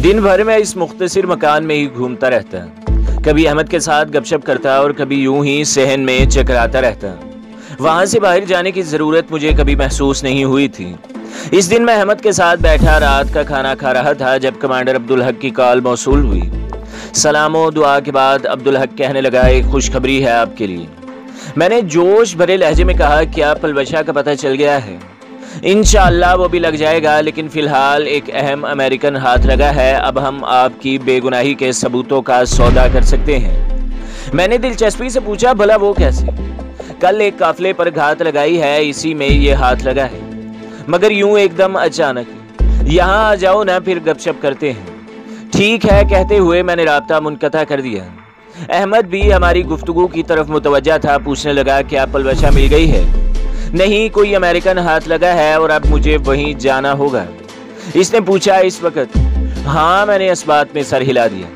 दिन भर मैं इस मुख्तसिर मकान में ही घूमता रहता, कभी अहमद के साथ गपशप करता और कभी यूं ही सहन में चकराता रहता। वहां से बाहर जाने की ज़रूरत मुझे कभी महसूस नहीं हुई थी। इस दिन मैं अहमद के साथ बैठा रात का खाना खा रहा था जब कमांडर अब्दुल हक की कॉल मौसूल हुई। सलामो दुआ के बाद अब्दुल हक कहने लगा, एक खुशखबरी है आपके लिए। मैंने जोश भरे लहजे में कहा, क्या पलवशा का पता चल गया है? इंशाअल्लाह वो भी लग जाएगा, लेकिन फ़िलहाल एक अहम अमेरिकन हाथ लगा है। अब हम आपकी बेगुनाही के सबूतों का सौदा कर सकते हैं। मैंने दिलचस्पी से पूछा, भला वो कैसे? कल एक काफिले पर घात लगाई है, इसी में ये हाथ लगा है, मगर यूं एकदम अचानक। यहाँ आ जाओ ना, फिर गपशप करते हैं। ठीक है कहते हुए मैंने राब्ता मुनक़ता कर दिया। अहमद भी हमारी गुफ्तगू की तरफ मुतवज्जा था। पूछने लगा, क्या पलवशा मिल गई है? नहीं, कोई अमेरिकन हाथ लगा है और अब मुझे वहीं जाना होगा। इसने पूछा इस वक्त? हाँ, मैंने इस बात में सर हिला दिया।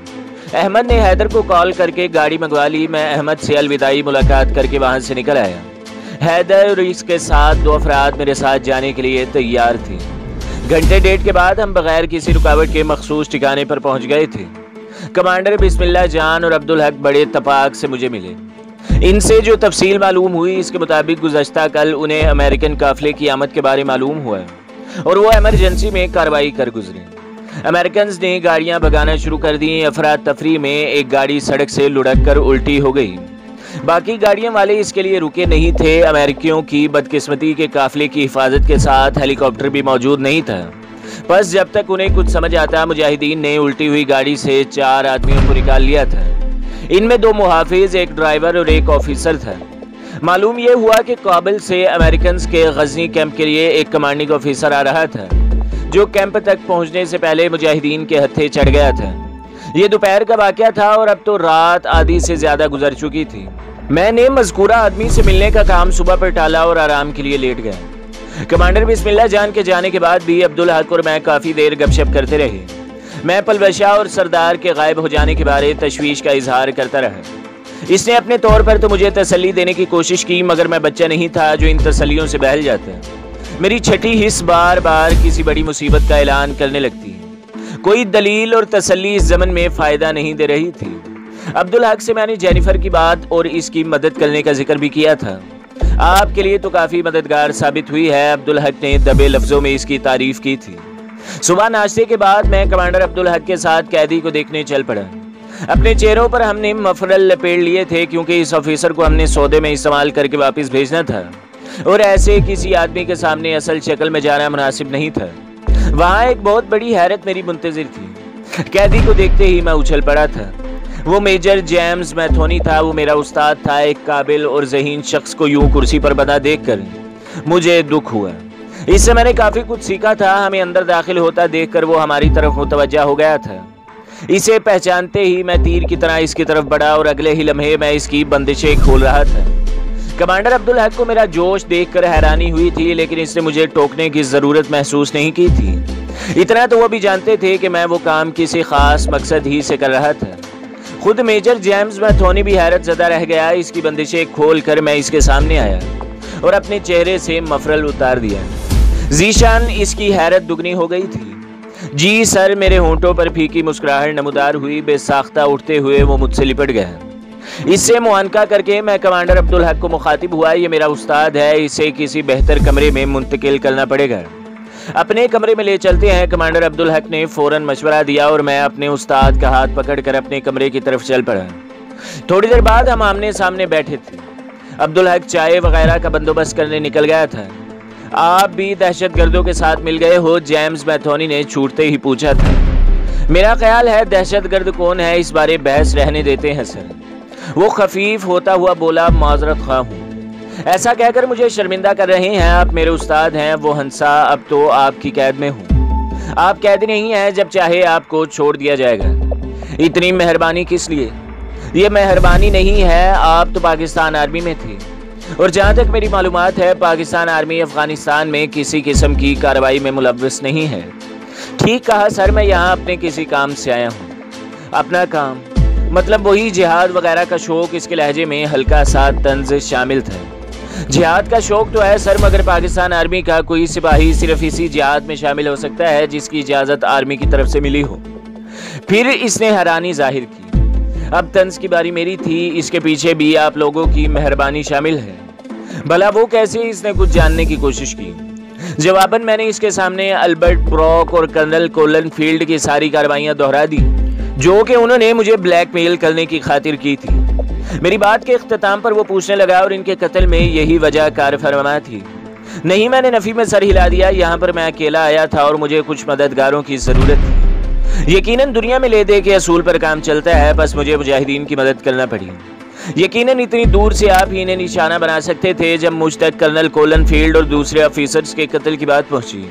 अहमद ने हैदर को कॉल करके गाड़ी मंगवा ली। मैं अहमद से अलविदाई मुलाकात करके वहां से निकल आया। हैदर और इसके साथ 2 अफराद मेरे साथ जाने के लिए तैयार थे। घंटे डेढ़ के बाद हम बगैर किसी रुकावट के मखसूस ठिकाने पर पहुंच गए थे। कमांडर बिस्मिल्लाह जान और अब्दुल हक बड़े तपाक से मुझे मिले। इनसे जो तफसील मालूम हुई, इसके मुताबिक गुज़श्ता कल उन्हें अमेरिकन काफिले की आमद के बारे मालूम हुआ और वो इमरजेंसी में कार्रवाई कर गुजरे। अमेरिकन ने गाड़ियां भगाना शुरू कर दी। अफरा तफरी में एक गाड़ी सड़क से लुढ़क कर उल्टी हो गई। बाकी गाड़ियों वाले इसके लिए रुके नहीं थे। अमेरिकियों की बदकिस्मती के काफिले की हिफाजत के साथ हेलीकॉप्टर भी मौजूद नहीं था। बस जब तक उन्हें कुछ समझ आता, मुजाहिदीन ने उल्टी हुई गाड़ी से 4 आदमियों को निकाल लिया था। इनमें 2 मुहाफिज, एक ड्राइवर और एक ऑफिसर था। मालूम यह हुआ कि काबिल से अमेरिकन के गजनी कैंप के लिए एक कमांडिंग ऑफिसर आ रहा था, जो कैंप तक पहुंचने से पहले मुजाहिदीन के हत्थे चढ़ गया था। ये दोपहर का वाकया था और अब तो रात आधी से ज्यादा गुजर चुकी थी। मैंने मज़कूरा आदमी से मिलने का काम सुबह पर टाला और आराम के लिए लेट गया। कमांडर बिस्मिल्लाह जान के जाने के बाद भी अब्दुल हक और मैं काफ़ी देर गपशप करते रहे। मैं पलवशा और सरदार के गायब हो जाने के बारे तशवीश का इजहार करता रहा। इसने अपने तौर पर तो मुझे तसल्ली देने की कोशिश की, मगर मैं बच्चा नहीं था जो इन तसल्लियों से बहल जाता। मेरी छठी हिस्स बार बार किसी बड़ी मुसीबत का ऐलान करने लगती है। कोई दलील और तसल्ली इस ज़मन में फ़ायदा नहीं दे रही थी। अब्दुल हक से मैंने जेनिफर की बात और इसकी मदद करने का जिक्र भी किया था। आपके लिए तो काफ़ी मददगार साबित हुई है, अब्दुल हक ने दबे लफ्ज़ों में इसकी तारीफ़ की थी। सुबह नाश्ते के बाद मैं कमांडर अब्दुल हक के साथ कैदी को देखने चल पड़ा। अपने चेहरों पर हमने मफरल लपेट लिए थे, क्योंकि इस ऑफिसर को हमने सौदे में इस्तेमाल करके वापस भेजना था और ऐसे किसी आदमी के सामने असल शक्ल में जाना मुनासिब नहीं था। वहाँ एक बहुत बड़ी हैरत मेरी मुंतजिर थी। कैदी को देखते ही मैं उछल पड़ा था। वो मेजर जेम्स मैथोनी था। वो मेरा उस्ताद था। एक काबिल और ज़हीन शख्स को यूं कुर्सी पर बंधा देखकर मुझे दुख हुआ। इससे मैंने काफ़ी कुछ सीखा था। हमें अंदर दाखिल होता देखकर वो हमारी तरफ मुतवज्जा हो गया था। इसे पहचानते ही मैं तीर की तरह इसकी तरफ बढ़ा और अगले ही लम्हे मैं इसकी बंदिशें खोल रहा था। कमांडर अब्दुल हक को मेरा जोश देखकर हैरानी हुई थी, लेकिन इसने मुझे टोकने की ज़रूरत महसूस नहीं की थी। इतना तो वो भी जानते थे कि मैं वो काम किसी ख़ास मकसद ही से कर रहा था। खुद मेजर जेम्स मैथोनी भी हैरत ज़दा रह गया। इसकी बंदिशें खोल कर मैं इसके सामने आया और अपने चेहरे से मफरल उतार दिया। जीशान इसकी हैरत दुगनी हो गई थी। जी सर, मेरे होंठों पर फीकी मुस्कुराहट नमूदार हुई। बेसाख्ता उठते हुए वो मुझसे लिपट गया। इससे मुआनका करके मैं कमांडर अब्दुल हक को मुखातिब हुआ। ये मेरा उस्ताद है, इसे किसी बेहतर कमरे में मुंतकिल करना पड़ेगा। अपने कमरे में ले चलते हैं। कमांडर अब्दुल हक ने फौरन मशवरा दिया और मैं अपने उस्ताद का हाथ पकड़कर अपने कमरे की तरफ चल पड़ा। थोड़ी देर बाद हम आमने सामने बैठे थे। अब्दुल हक चाय वगैरह का बंदोबस्त करने निकल गया था। आप भी दहशतगर्दों के साथ मिल गए हो? जेम्स मैथोनी ने छूटते ही पूछा था। मेरा ख्याल है दहशतगर्द कौन है, इस बारे बहस रहने देते हैं सर। वो खफीफ होता हुआ बोला, माजरत ख्वाह हूँ। ऐसा कहकर मुझे शर्मिंदा कर रहे हैं। आप मेरे उस्ताद हैं। वो हंसा, अब तो आपकी कैद में हूँ। आप कैद नहीं हैं, जब चाहे आपको छोड़ दिया जाएगा। इतनी मेहरबानी किस लिए? ये मेहरबानी नहीं है, आप तो पाकिस्तान आर्मी में थे और जहाँ तक मेरी मालूमात है पाकिस्तान आर्मी अफगानिस्तान में किसी किस्म की कार्रवाई में मुलव्वस नहीं है। ठीक कहा सर, मैं यहाँ अपने किसी काम से आया हूँ। अपना काम मतलब वही जिहाद वगैरह का शौक। इसके लहजे में हल्का सा तंज शामिल था। जिहाद का शौक तो है सर, मगर पाकिस्तान आर्मी का कोई सिपाही सिर्फ इसी जिहाद में शामिल हो सकता है जिसकी इजाज़त आर्मी की तरफ से मिली हो। پھر اس نے حیرانی ظاہر کی۔ اب طنز کی باری میری تھی، اس کے پیچھے بھی آپ لوگوں کی مہربانی شامل ہے۔ بھلا وہ کیسے؟ اس نے کچھ جاننے کی کوشش کی۔ جواباً میں نے اس کے سامنے البرٹ بروک اور کرنل کولن فیلڈ کی ساری کارروائیاں دہرا دی جو کہ انہوں نے مجھے بلیک میل کرنے کی خاطر کی تھی۔ میری بات کے اختتام پر وہ پوچھنے لگا، اور ان کے قتل میں یہی وجہ کار فرما تھی؟ نہیں، میں نے نفی میں سر ہلا دیا۔ یہاں پر میں اکیلا آیا تھا اور مجھے کچھ مددگاروں کی ضرورت تھی۔ یقیناً دنیا میں لے دے کے اصول پر کام چلتا ہے، بس مجھے مجاہدین کی مدد کرنا پڑی۔ یقیناً اتنی دور سے آپ ہی انہیں نشانہ بنا سکتے تھے جب مجھ تک کرنل کولن فیلڈ اور دوسرے آفیسرز کے قتل کی بات پہنچی۔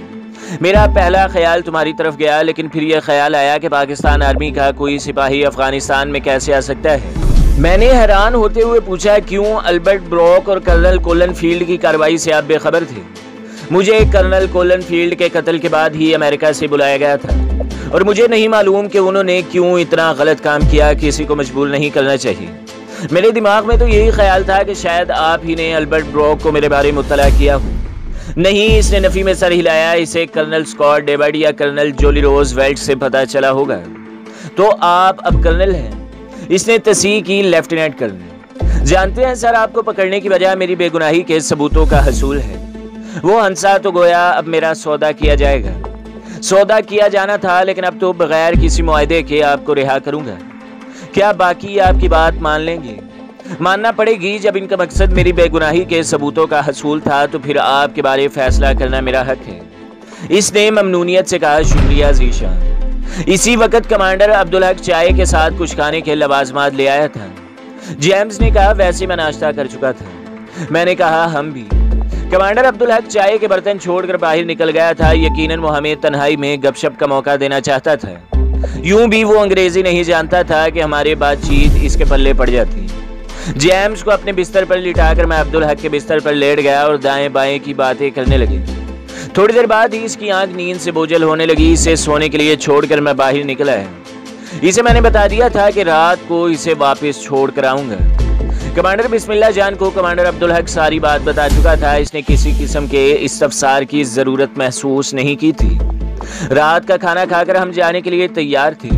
میرا پہلا خیال تمہاری طرف گیا، لیکن پھر یہ خیال آیا کہ پاکستان آرمی کا کوئی سپاہی افغانستان میں کیسے آ سکتا ہے؟ میں نے حیران ہوتے ہوئے پوچھا، کیوں البرٹ بروک اور کرنل کولن فیلڈ کی کارروائی سے آپ بے خبر تھے؟ مجھے کرنل کولن فیلڈ کے قتل کے بعد ہی امریکہ سے بلایا گیا تھا، اور مجھے نہیں معلوم کہ انہوں نے کیوں اتنا غلط کام کیا۔ کسی کو مجبور نہیں کرنا چاہیے۔ میرے دماغ میں تو یہی خیال تھا کہ شاید آپ ہی نے البرٹ بروک کو میرے بارے میں مطلع کیا ہو۔ نہیں، اس نے نفی میں سر ہلایا۔ اسے کرنل اسکاٹ ڈیوڈ یا کرنل جولی روز ویلٹ سے پتہ چلا ہوگا۔ تو آپ اب کرنل ہیں؟ اس نے تصحیح کی، لیفٹیننٹ کرنل۔ جانتے ہیں سر، آپ کو پکڑنے کی وجہ میری بے گناہی کے ثبوتوں کا حصول ہے۔ وہ ہنسا تو گویا اب میرا سودا کیا جائے گا۔ سودا کیا جانا تھا، لیکن اب تو بغیر کسی معاہدے کے آپ کو رہا کروں گا۔ کیا باقی آپ کی بات مان لیں گے؟ ماننا پڑے گی۔ جب ان کا مقصد میری بے گناہی کے ثبوتوں کا حصول تھا تو پھر آپ کے بارے فیصلہ کرنا میرا حق ہے۔ اس نے ممنونیت سے کہا، شکریہ ذیشان۔ اسی وقت کمانڈر عبدالحق چائے کے ساتھ کچھ کھانے کے لوازمات لے آیا تھا۔ جیمز نے کہا، ویسے میں ناشتہ کر چکا تھا۔ میں نے کہا، ہم بھی۔ کمانڈر عبدالحق چائے کے برتن چھوڑ کر باہر نکل گیا تھا۔ یقیناً وہ ہمیں تنہائی میں گپ شپ کا موقع دینا چاہتا تھا۔ یوں بھی وہ انگریزی نہیں جانتا تھا کہ ہماری بات چیت اس کے پلے پڑ جاتی۔ جیمز کو اپنے بستر پر لٹا کر میں عبدالحق کے بستر پر لیٹ گیا اور دائیں بائیں کی باتیں کرنے لگے۔ تھوڑی دیر بعد ہی اس کی آنکھ نیند سے بوجھل ہونے لگی۔ اسے سونے کے لیے چھوڑ کر میں باہر نکلا ہے۔ اسے میں نے بتا دیا تھا کہ رات کو اسے واپس چھوڑ کر آؤں گا۔ کمانڈر بسم اللہ جان کو کمانڈر عبدالحق ساری بات بتا چکا تھا۔ اس نے کسی قسم کے استفسار کی ضرورت محسوس نہیں کی تھی۔ رات کا کھانا کھا کر ہم جانے کے لیے تیار تھے۔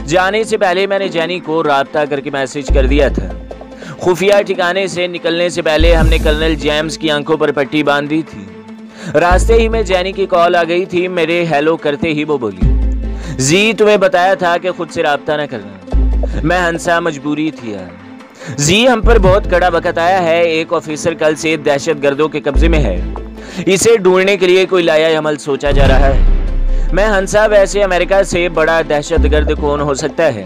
جانے سے پہلے میں نے جینی کو رابطہ کر کے میسج کر دیا تھا۔ خفیہ ٹھکانے سے نکلنے سے پہلے ہم نے کرنل جیمز کی آنکھوں پر پٹی باندھ دی تھی۔ راستے ہی میں جینی کی کال آ گئی تھی۔ میرے ہیلو کرتے ہی وہ بولی، زی تمہیں بتایا تھا کہ خود سے رابطہ نہ کرنا۔ میں ہنسا، مجبوری تھی یار۔ زی ہم پر بہت کڑا وقت آیا ہے۔ ایک آفیسر کل سے دہشت گردوں کے قبضے میں ہے۔ اسے ڈھونڈنے کے لیے کوئی لایا عمل سوچا جا رہا ہے۔ میں ہنسا، ویسے امریکہ سے بڑا دہشت گرد کون ہو سکتا ہے؟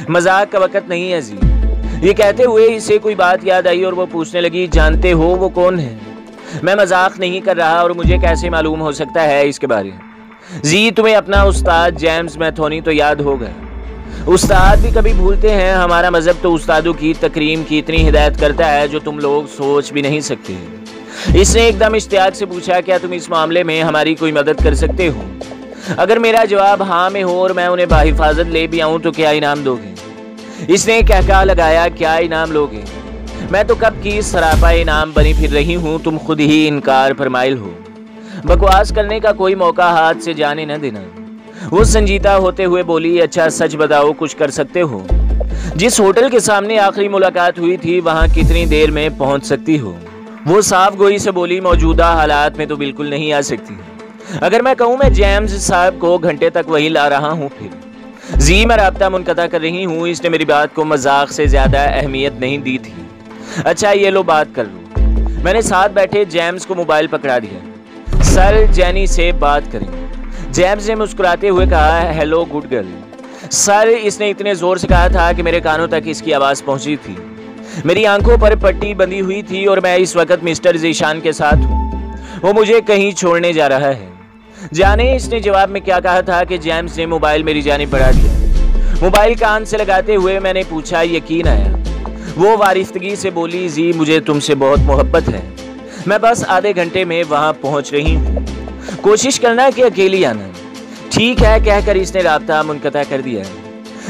مذاق کا وقت نہیں ہے زی۔ یہ کہتے ہوئے اسے کوئی بات یاد آئی اور وہ پوچھنے لگی، جانتے ہو وہ کون ہے؟ میں مذاق نہیں کر رہا، اور مجھے کیسے معلوم ہو سکتا ہے اس کے بارے؟ زی تمہیں اپنا استاد جیمز میتھونی تو یاد ہوگا۔ استاد بھی کبھی بھولتے ہیں۔ ہمارا مذہب تو استادوں کی تکریم کی اتنی ہدایت کرتا ہے جو تم لوگ سوچ بھی نہیں سکتے۔ اس نے ایک دم اشتیاق سے پوچھا، کیا تم اس معاملے میں ہماری کوئی مدد کر سکتے ہو؟ اگر میرا جواب ہاں میں ہو اور میں انہیں بحفاظت لے بھی آؤں تو کیا انعام دو گے؟ اس نے کہکہا لگایا، کیا انعام لوگے؟ میں تو کب کی سراپا انعام بنی پھر رہی ہوں، تم خود ہی انکار پر مائل ہو۔ بکواس کرنے کا کوئی موقع ہاتھ سے جانے نہ دینا۔ وہ سنجیدہ ہوتے ہوئے بولی، اچھا سچ بتاؤ، کچھ کر سکتے ہو؟ جس ہوٹل کے سامنے آخری ملاقات ہوئی تھی وہاں کتنی دیر میں پہنچ سکتی ہو؟ وہ صاف گوئی سے بولی، موجودہ حالات میں تو بالکل نہیں آ سکتی۔ اگر میں کہوں میں جیمز صاحب کو گھنٹے تک وہی لا رہا ہوں پھر؟ زی میں رابطہ منقطع کر رہی ہوں۔ اس نے میری بات کو مذاق سے زیادہ اہمیت نہیں دی تھی۔ اچھا یہ لو بات کر لو۔ میں نے ساتھ بیٹھے جیمز کو موبائل پکڑا دیا۔ سر جینی سے بات کریں۔ جیمز نے مسکراتے ہوئے کہا، ہیلو گڈ گرل۔ سر اس نے اتنے زور سے کہا تھا کہ میرے کانوں تک اس کی آواز پہنچی تھی۔ میری آنکھوں پر پٹی بندھی ہوئی تھی اور میں اس وقت مسٹر ذیشان کے ساتھ ہوں۔ وہ مجھے کہیں چھوڑنے جا رہا ہے۔ جانے اس نے جواب میں کیا کہا تھا کہ جیمز نے موبائل میری جانب بڑھا دیا۔ موبائل کان سے لگاتے ہوئے میں نے پوچھا، یقین آیا؟ وہ وارفتگی سے بولی، زی مجھے تم سے بہت محبت ہے۔ میں بس آدھے گھنٹے میں وہاں پہنچ رہی ہوں۔ کوشش کرنا کہ اکیلی آنا۔ ٹھیک ہے کہہ کر اس نے رابطہ منقطع کر دیا۔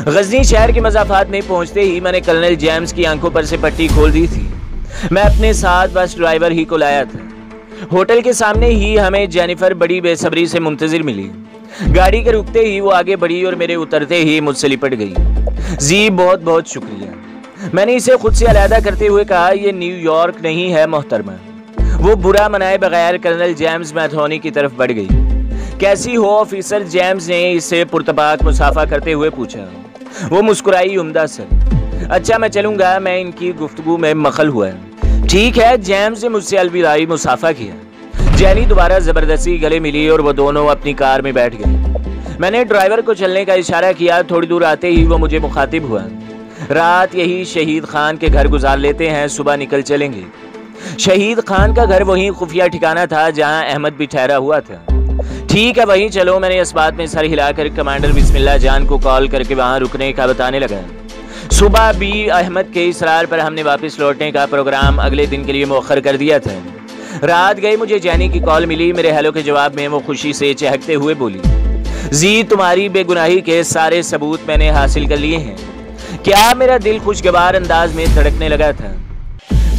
غزنی شہر کے مضافات میں پہنچتے ہی میں نے کرنل جیمز کی آنکھوں پر سے پٹی کھول دی تھی۔ میں اپنے ساتھ بس ڈرائیور ہی کو لایا تھا۔ ہوٹل کے سامنے ہی ہمیں جینیفر بڑی بے صبری سے منتظر ملی۔ गाड़ी के रुकते ही वो आगे बढ़ी और मेरे उतरते ही मुझसे लिपट गई। जी बहुत बहुत शुक्रिया। मैंने इसे खुद से अलहदा करते हुए कहा, ये न्यूयॉर्क नहीं है मोहतरमा। वो बुरा मनाए बगैर कर्नल जेम्स मैथोनी की तरफ बढ़ गई। कैसी हो ऑफिसर, जेम्स ने इससे पुरतबाक मुसाफा करते हुए पूछा। वो मुस्कुराई, उम्दा सर। अच्छा मैं चलूंगा, मैं इनकी गुफ्तगू में मखल हुआ है। ठीक है, जेम्स ने मुझसे अलविदाई मुसाफा किया। जैनी दोबारा जबरदस्ती गले मिली और वो दोनों अपनी कार में बैठ गए। मैंने ड्राइवर को चलने का इशारा किया। थोड़ी दूर आते ही वो मुझे मुखातिब हुआ। रात यही शहीद खान के घर गुजार लेते हैं, सुबह निकल चलेंगे। शहीद खान का घर वही खुफिया ठिकाना था जहां अहमद भी ठहरा हुआ था। ठीक है वहीं चलो। मैंने इस बात में सर हिलाकर कमांडर बिस्मिल्लाह जान को कॉल करके वहां रुकने का बताने लगा। सुबह भी अहमद के इसरार पर हमने वापस लौटने का प्रोग्राम अगले दिन के लिए मौखर कर दिया था। रात गई मुझे जैनी की कॉल मिली। मेरे हेलो के जवाब में वो खुशी से चहकते हुए बोली, जी तुम्हारी बेगुनाही के सारे सबूत मैंने हासिल कर लिए हैं। क्या मेरा दिल खुशगवार अंदाज में धड़कने लगा था।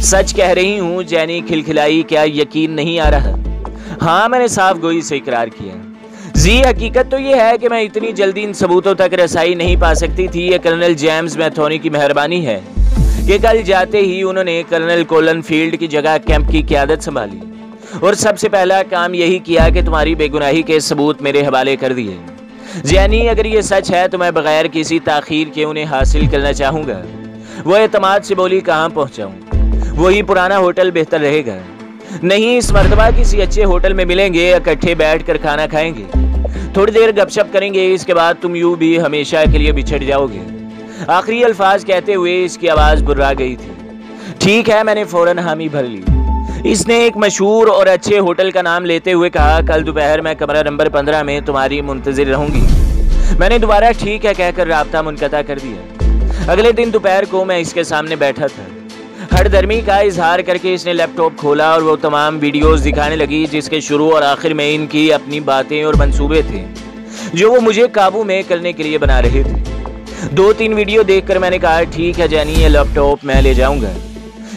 सच कह रही हूँ, जैनी खिलखिलाई। क्या यकीन नहीं आ रहा? हाँ, मैंने साफ गोई से इकरार किया। जी हकीकत तो ये है कि मैं इतनी जल्दी इन सबूतों तक रसाई नहीं पा सकती थी। ये कर्नल जेम्स मैथोनी की मेहरबानी है कि कल जाते ही उन्होंने कर्नल कोलन फील्ड की जगह कैंप की क़यादत संभाली और सबसे पहला काम यही किया कि तुम्हारी बेगुनाही के सबूत मेरे हवाले कर दिए। जैनी अगर ये सच है तो मैं बगैर किसी ताखीर के उन्हें हासिल करना चाहूँगा। वो एतमाद से बोली, कहाँ पहुँचाऊँ? वही पुराना होटल बेहतर रहेगा। नहीं, इस मर्तबा किसी अच्छे होटल में मिलेंगे, इकट्ठे बैठकर खाना खाएंगे, थोड़ी देर गपशप करेंगे। इसके बाद तुम यूं भी हमेशा के लिए बिछड़ जाओगे। आखिरी अल्फाज कहते हुए इसकी आवाज़ बुर्रा गई थी। ठीक है, मैंने फौरन हामी भर ली। इसने एक मशहूर और अच्छे होटल का नाम लेते हुए कहा, कल दोपहर मैं कमरा नंबर 15 में तुम्हारी मुंतजिर रहूंगी। मैंने दोबारा ठीक है कहकर राब्ता मुनक़ता कर दिया। अगले दिन दोपहर को मैं इसके सामने बैठा था। हरदर्मी का इजहार करके इसने लैपटॉप खोला और वो तमाम वीडियोस दिखाने लगी जिसके शुरू और आखिर में इनकी अपनी बातें और मंसूबे थे जो वो मुझे काबू में करने के लिए बना रहे थे। 2-3 वीडियो देखकर मैंने कहा, ठीक है जैनी, ये लैपटॉप मैं ले जाऊंगा।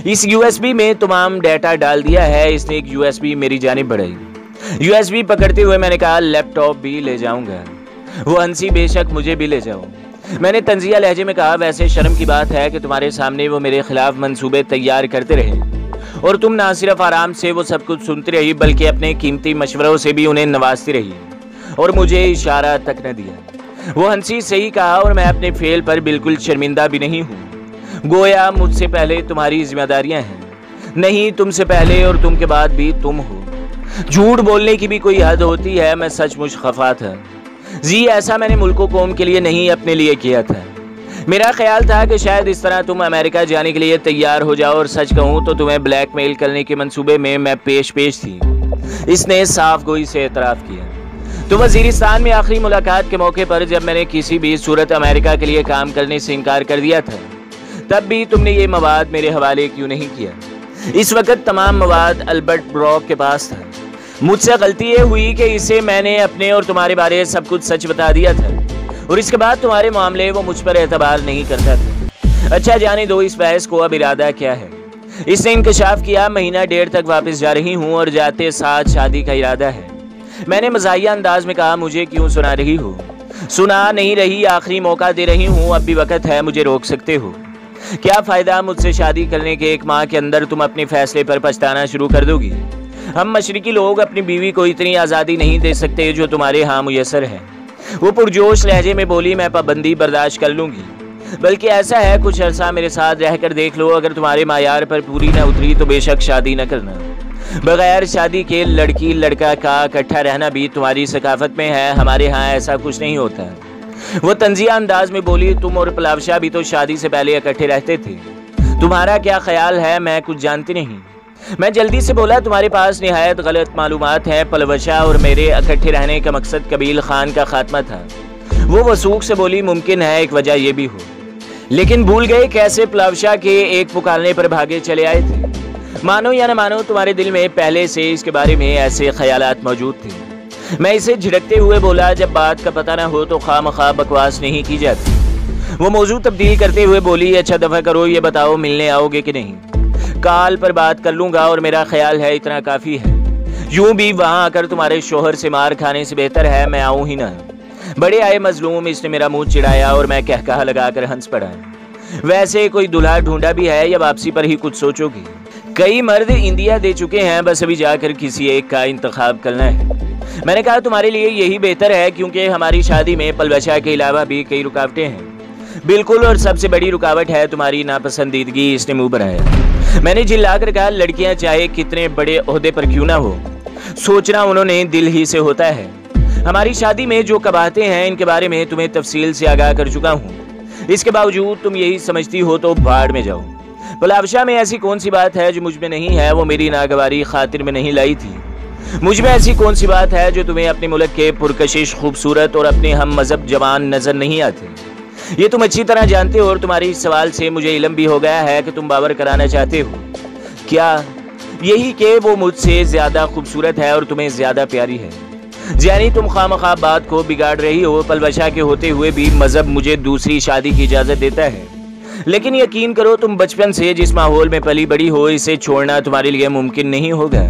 इस यूएसबी में तमाम डाटा डाल दिया है। इसने एक यूएसबी मेरी जानिब बढ़ाई। यूएसबी पकड़ते हुए मैंने कहा, लैपटॉप भी ले जाऊंगा। वो हंसी, बेशक मुझे भी ले जाओ। मैंने तंजिया लहजे में कहा, वैसे शर्म की बात है कि तुम्हारे सामने वो मेरे खिलाफ मंसूबे तैयार करते रहे और तुम ना सिर्फ आराम से वो सब कुछ सुनती रही बल्कि अपने कीमती मशवरों से भी उन्हें नवाजती रही और मुझे इशारा तक न दिया। वो हंसी, सही कहा, और मैं अपने फेल पर बिल्कुल शर्मिंदा भी नहीं हूँ। गोया मुझसे पहले तुम्हारी जिम्मेदारियां हैं। नहीं, तुमसे पहले और तुम के बाद भी तुम हो। झूठ बोलने की भी कोई हद होती है। मैं सचमुच खफा था। जी ऐसा मैंने मुल्को कौम के लिए नहीं, अपने लिए किया था। मेरा ख्याल था कि शायद इस तरह तुम अमेरिका जाने के लिए तैयार हो जाओ और सच कहूँ तो तुम्हें ब्लैकमेल करने के मंसूबे में मैं पेश थी। इसने साफ गोई से एतराफ़ किया। तो वजीरिस्तान में आखिरी मुलाकात के मौके पर जब मैंने किसी भी सूरत अमेरिका के लिए काम करने से इनकार कर दिया था, तब भी तुमने ये मवाद मेरे हवाले क्यों नहीं किया? इस वक्त तमाम मवाद अल्बर्ट ब्रॉक के पास था। मुझसे गलती ये हुई कि इसे मैंने अपने और तुम्हारे बारे सब कुछ सच बता दिया था और इसके बाद तुम्हारे मामले वो मुझ पर एतबार नहीं करता था। अच्छा जाने दो इस बहस को, अब इरादा क्या है? इसने इंकशाफ किया, महीना 1.5 तक वापस जा रही हूँ और जाते साथ शादी का इरादा है। मैंने मज़ाहिया अंदाज में कहा, मुझे क्यों सुना रही हो? सुना नहीं रही, आखिरी मौका दे रही हूँ। अब भी वक्त है, मुझे रोक सकते हो। क्या फ़ायदा, मुझसे शादी करने के 1 माह के अंदर तुम अपने फैसले पर पछताना शुरू कर दोगी। हम मशरिकी लोग अपनी बीवी को इतनी आज़ादी नहीं दे सकते जो तुम्हारे यहाँ मुयसर है। वो पुरजोश लहजे में बोली, मैं पाबंदी बर्दाश्त कर लूँगी, बल्कि ऐसा है कुछ अरसा मेरे साथ रहकर देख लो। अगर तुम्हारे मायार पर पूरी न उतरी तो बेशक शादी न करना। बगैर शादी के लड़की लड़का का इकट्ठा रहना भी तुम्हारी सकाफत में है, हमारे यहाँ ऐसा कुछ नहीं होता। वो तंजिया अंदाज में बोली, तुम और पलावशाह भी तो शादी से पहले इकट्ठे रहते थे। तुम्हारा क्या ख्याल है? मैं कुछ जानती नहीं। मैं जल्दी से बोला, तुम्हारे पास निहायत गलत मालूमात हैं। पलवशा और मेरे इकट्ठे रहने का मकसद कबील खान का खात्मा था। वो वसूख से बोली, मुमकिन है एक वजह ये भी हो, लेकिन भूल गए कैसे पलवशा के एक पुकारने पर भागे चले आए थे। मानो या न मानो तुम्हारे दिल में पहले से इसके बारे में ऐसे ख्यालात मौजूद थे। मैं इसे झिड़कते हुए बोला, जब बात का पता न हो तो खामखा बकवास नहीं की जाती। वो मौजू तब्दील करते हुए बोली, अच्छा दफा करो, ये बताओ मिलने आओगे कि नहीं? कॉल पर बात कर लूँगा और मेरा ख्याल है इतना काफ़ी है। यूं भी वहां आकर तुम्हारे शोहर से मार खाने से बेहतर है मैं आऊं ही ना। बड़े आए मजलूम, इसने मेरा मुंह चिढ़ाया और मैं कहकहा लगाकर हंस पड़ा। वैसे कोई दुल्हा ढूंढा भी है या वापसी पर ही कुछ सोचोगी? कई मर्द इंडिया दे चुके हैं, बस अभी जाकर किसी एक का इंतखाब करना है। मैंने कहा तुम्हारे लिए यही बेहतर है, क्योंकि हमारी शादी में पलवशा के अलावा भी कई रुकावटें हैं। बिल्कुल, और सबसे बड़ी रुकावट है तुम्हारी नापसंदीदगी, इसने मुंह बनाया। मैंने चिल्लाकर कहा, लड़कियां चाहे कितने बड़े ओहदे पर क्यों ना हो, सोचना उन्होंने दिल ही से होता है। हमारी शादी में जो कबाहतें हैं इनके बारे में तुम्हें तफसील से आगाह कर चुका हूँ। इसके बावजूद तुम यही समझती हो तो भाड़ में जाओ। पलावशा में ऐसी कौन सी बात है जो मुझ में नहीं है? वो मेरी नागवारी खातिर में नहीं लाई थी। मुझ में ऐसी कौन सी बात है जो तुम्हें अपने मुल्क के पुरकशिश, खूबसूरत और अपने हम मजहब जवान नजर नहीं आते? ये तुम अच्छी तरह जानते हो और तुम्हारे इस सवाल से मुझे इल्म भी हो गया है कि तुम बावर कराना चाहते हो। क्या यही कि वो मुझसे ज्यादा खूबसूरत है और तुम्हें ज्यादा प्यारी है? यानी तुम खामखा बात को बिगाड़ रही हो। पलवशा के होते हुए भी मजहब मुझे दूसरी शादी की इजाजत देता है, लेकिन यकीन करो तुम बचपन से जिस माहौल में पली बड़ी हो, इसे छोड़ना तुम्हारे लिए मुमकिन नहीं होगा।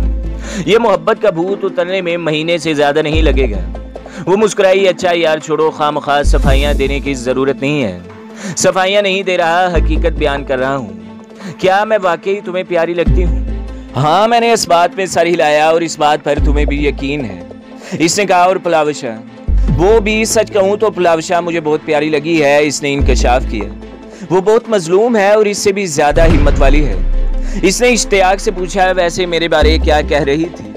ये मोहब्बत का भूत उतरने में महीने से ज्यादा नहीं लगेगा। वो मुस्कुराई, अच्छा यार छोड़ो, खामखा सफाइयाँ देने की जरूरत नहीं है। सफाइयाँ नहीं दे रहा, हकीकत बयान कर रहा हूँ। क्या मैं वाकई तुम्हें प्यारी लगती हूँ? हाँ, मैंने इस बात में सर हिलाया और इस बात पर तुम्हें भी यकीन है, इसने कहा। और पलावशा? वो भी सच कहूँ तो पलावशा मुझे बहुत प्यारी लगी है, इसने इंकशाफ किया। वो बहुत मजलूम है और इससे भी ज्यादा हिम्मत वाली है। इसने इश्तियाक से पूछा, वैसे मेरे बारे क्या कह रही थी?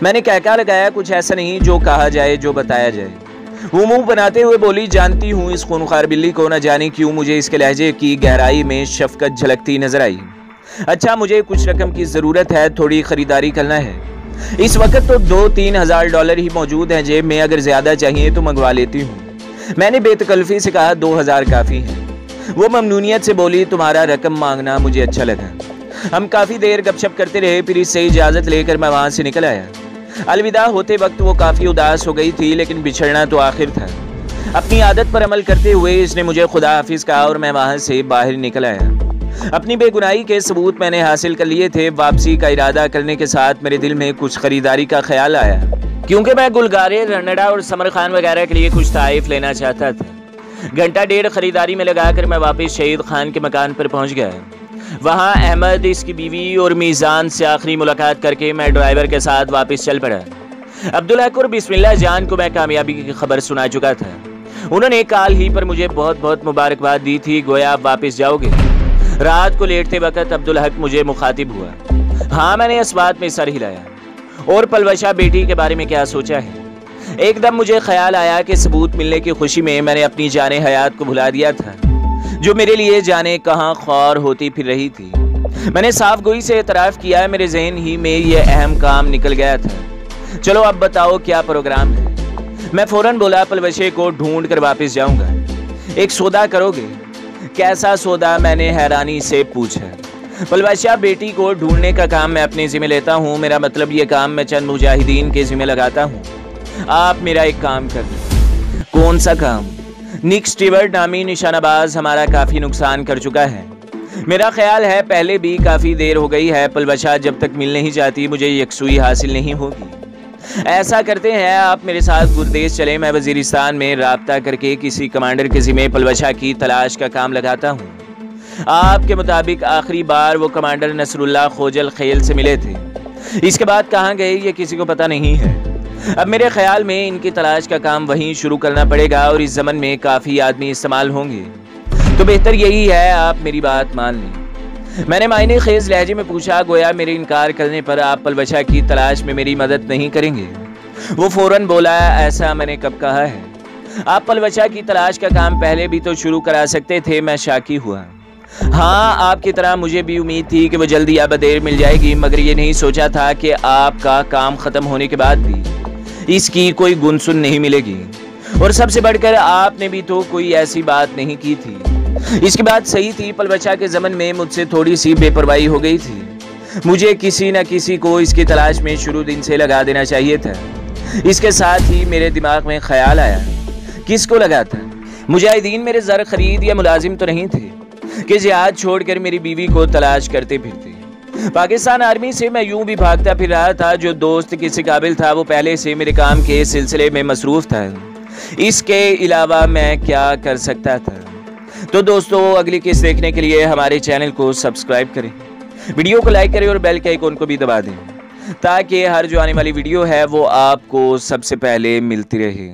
मैंने कहका लगाया, कुछ ऐसा नहीं जो कहा जाए, जो बताया जाए। वो मुंह बनाते हुए बोली, जानती हूँ इस खूनखार बिल्ली को, न जाने क्यों मुझे इसके लहजे की गहराई में शफकत झलकती नजर आई। अच्छा, मुझे कुछ रकम की जरूरत है, थोड़ी खरीदारी करना है। इस वक्त तो 2-3 हज़ार डॉलर ही मौजूद हैं जेब में, अगर ज्यादा चाहिए तो मंगवा लेती हूँ। मैंने बेतकल्फी से कहा, 2000 काफी है। वो ममनूनियत से बोली, तुम्हारा रकम मांगना मुझे अच्छा लगा। हम काफी देर गपशप करते रहे, फिर इससे इजाजत लेकर मैं वहां से निकल आया। अलविदा होते वक्त वो काफी उदास हो गई थी, लेकिन बिछड़ना तो आखिर था। अपनी आदत पर अमल करते हुए इसने मुझे खुदा हाफिज कहा और मैं वहां से बाहर निकल आया। अपनी बेगुनाही के सबूत मैंने हासिल कर लिए थे। वापसी का इरादा करने के साथ मेरे दिल में कुछ खरीदारी का ख्याल आया, क्योंकि मैं गुलगारे, रनड़ा और समर खान वगैरह के लिए कुछ ताइफ लेना चाहता था। घंटा डेढ़ खरीदारी में लगाकर मैं वापस शहीद खान के मकान पर पहुंच गया। वहां अहमद, इसकी बीवी और मीज़ान से आखिरी मुलाकात करके मैं ड्राइवर के साथ वापस चल पड़ा। अब्दुल हक और बिस्मिल्लाह जान को मैं कामयाबी की खबर सुना चुका था। उन्होंने काल ही पर मुझे बहुत बहुत मुबारकबाद दी थी, गोया आप वापस जाओगे। रात को लेटते वक्त अब्दुल हक मुझे मुखातिब हुआ। हाँ, मैंने इस बात में सर हिलाया। और पलवशा बेटी के बारे में क्या सोचा है? एकदम मुझे ख्याल आया कि सबूत मिलने की खुशी में मैंने अपनी जाने हयात को भुला दिया था, जो मेरे लिए जाने कहाँ ख्वार होती फिर रही थी। मैंने साफ गोई से एतराफ़ किया, मेरे जहन ही में यह अहम काम निकल गया था। चलो अब बताओ क्या प्रोग्राम है? मैं फौरन बोला, पलवशे को ढूंढ कर वापस जाऊंगा। एक सौदा करोगे? कैसा सौदा? मैंने हैरानी से पूछा। पलवशा बेटी को ढूंढने का काम मैं अपने जिम्मे लेता हूँ। मेरा मतलब ये काम मैं चंद मुजाहिदीन के जिम्मे लगाता हूँ। आप मेरा एक काम कर दें। कौन सा काम? निक स्टीवर्ट नामी निशानाबाज हमारा काफी नुकसान कर चुका है। मेरा ख्याल है पहले भी काफी देर हो गई है। पलवशा जब तक मिल नहीं जाती मुझे यकसुई हासिल नहीं होगी। ऐसा करते हैं, आप मेरे साथ गुरदेश चले। मैं वजीरिस्तान में राब्ता करके किसी कमांडर के जिम्मे पलवशा की तलाश का काम लगाता हूँ। आपके मुताबिक आखिरी बार वो कमांडर नसरुल्लाह खोजल खेल से मिले थे। इसके बाद कहाँ गए ये किसी को पता नहीं है। अब मेरे ख्याल में इनकी तलाश का काम वहीं शुरू करना पड़ेगा और इस ज़मन में काफ़ी आदमी इस्तेमाल होंगे, तो बेहतर यही है आप मेरी बात मान लें। मैंने मायने खेज लहजे में पूछा, गोया मेरे इनकार करने पर आप पलवशा की तलाश में मेरी मदद नहीं करेंगे? वो फौरन बोला, ऐसा मैंने कब कहा है? आप पलवशा की तलाश का काम पहले भी तो शुरू करा सकते थे। मैं शाकी हुआ। हाँ, आपकी तरह मुझे भी उम्मीद थी कि वो जल्दी या बदेर मिल जाएगी, मगर ये नहीं सोचा था कि आपका काम ख़त्म होने के बाद भी इसकी कोई गुनसुन नहीं मिलेगी। और सबसे बढ़कर आपने भी तो कोई ऐसी बात नहीं की थी। इसकी बात सही थी, पलवशा के ज़मन में मुझसे थोड़ी सी बेपरवाही हो गई थी। मुझे किसी न किसी को इसकी तलाश में शुरू दिन से लगा देना चाहिए था। इसके साथ ही मेरे दिमाग में ख्याल आया, किसको लगाता? मुजाहिदीन मेरे ज़र खरीद या मुलाजिम तो नहीं थे कि जिहाद छोड़कर मेरी बीवी को तलाश करते फिरते। پاکستان آرمی سے میں یوں بھی بھاگتا پھر رہا تھا، جو دوست کسی قابل تھا وہ پہلے سے میرے کام کے سلسلے میں مصروف تھا، اس کے علاوہ میں کیا کر سکتا تھا؟ تو دوستو، اگلی قسط دیکھنے کے لیے ہمارے چینل کو سبسکرائب کریں، ویڈیو کو لائک کریں اور بیل کے آئیکن کو بھی دبا دیں تاکہ ہر جو آنے والی ویڈیو ہے وہ آپ کو سب سے پہلے ملتی رہے۔